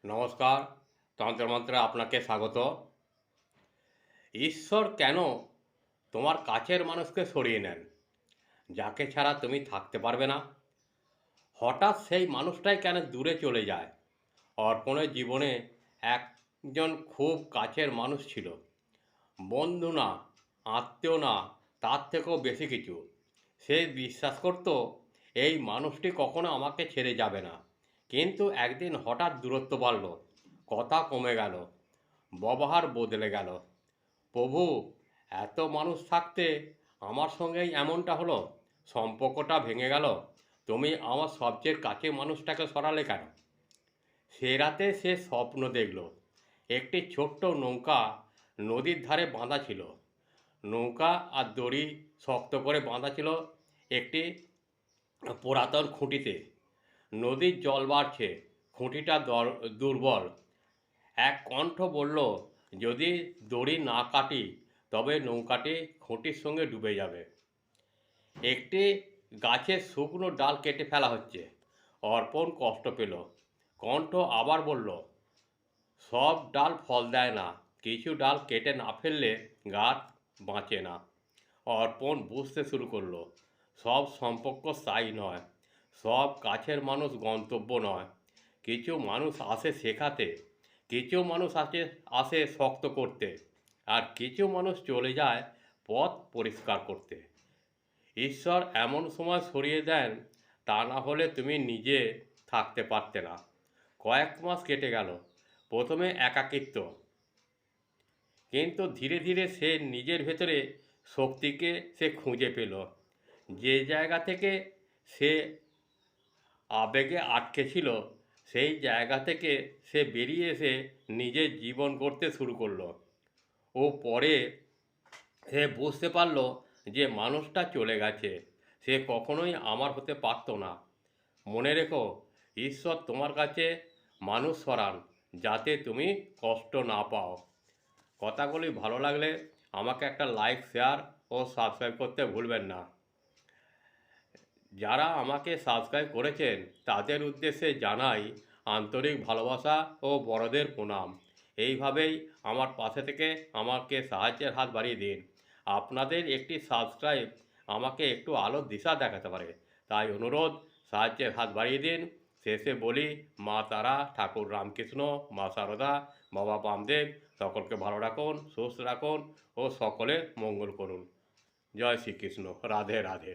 নমস্কার। তন্ত্রমন্ত্রে আপনাকে স্বাগত। ঈশ্বর কেন তোমার কাছের মানুষকে সরিয়ে নেন, যাকে ছাড়া তুমি থাকতে পারবে না? হঠাৎ সেই মানুষটাই কেন দূরে চলে যায়? অর্পণের জীবনে একজন খুব কাছের মানুষ ছিল, বন্ধু না, আত্মীয় না, তার থেকেও বেশি কিছু। সে বিশ্বাস করত এই মানুষটি কখনো আমাকে ছেড়ে যাবে না। কিন্তু একদিন হঠাৎ দূরত্ব বাড়ল, কথা কমে গেল, ব্যবহার বদলে গেল। প্রভু, এত মানুষ থাকতে আমার সঙ্গেই এমনটা হলো, সম্পর্কটা ভেঙে গেল। তুমি আমার সবচেয়ে কাছের মানুষটাকে সরালে কেন? সে রাতে সে স্বপ্ন দেখল, একটি ছোট্ট নৌকা নদীর ধারে বাঁধা ছিল। নৌকা আর দড়ি শক্ত করে বাঁধা ছিল একটি পুরাতন খুঁটিতে। নদীর জল বাড়ছে, খুঁটিটা দুর্বল। এক কণ্ঠ বলল, যদি দড়ি না কাটি তবে নৌকাটি খুঁটির সঙ্গে ডুবে যাবে। একটি গাছের শুকনো ডাল কেটে ফেলা হচ্ছে। অর্পণ কষ্ট পেল। কণ্ঠ আবার বলল, সব ডাল ফল দেয় না, কিছু ডাল কেটে না ফেললে গাছ বাঁচে না। অর্পণ বুঝতে শুরু করলো, সব সম্পর্ক স্থায়ী নয়, সব কাছের মানুষ গন্তব্য নয়। কিছু মানুষ আসে শেখাতে, কিছু মানুষ আসে শক্ত করতে, আর কিছু মানুষ চলে যায় পথ পরিষ্কার করতে। ঈশ্বর এমন সময় সরিয়ে দেন, তা না হলে তুমি নিজে থাকতে পারতে না। কয়েক মাস কেটে গেল। প্রথমে একাকিত্ব, কিন্তু ধীরে ধীরে সে নিজের ভেতরে শক্তিকে সে খুঁজে পেল। যে জায়গা থেকে সে আবেগে আটকে ছিল, সেই জায়গা থেকে সে বেরিয়ে এসে নিজের জীবন গড়তে শুরু করলো। ও পরে সে বুঝতে পারল যে মানুষটা চলে গেছে, সে কখনোই আমার হতে পারত না। মনে রেখো, ঈশ্বর তোমার কাছে মানুষ সরান, যাতে তুমি কষ্ট না পাও। কথাগুলি ভালো লাগলে আমাকে একটা লাইক, শেয়ার ও সাবস্ক্রাইব করতে ভুলবেন না। যারা আমাকে সাবস্ক্রাইব করেছেন তাদের উদ্দেশ্যে জানাই আন্তরিক ভালোবাসা ও বড়দের প্রণাম। এইভাবেই আমার পাশে থেকে আমাকে সাহায্যের হাত বাড়িয়ে দিন। আপনাদের একটি সাবস্ক্রাইব আমাকে একটু আলোর দিশা দেখাতে পারে, তাই অনুরোধ, সাহায্যের হাত বাড়িয়ে দিন। শেষে বলি, মা তারা, ঠাকুর রামকৃষ্ণ, মা সারদা, বাবা বামদেব সকলকে ভালো রাখুন, সুস্থ রাখুন ও সকলের মঙ্গল করুন। জয় শ্রীকৃষ্ণ। রাধে রাধে।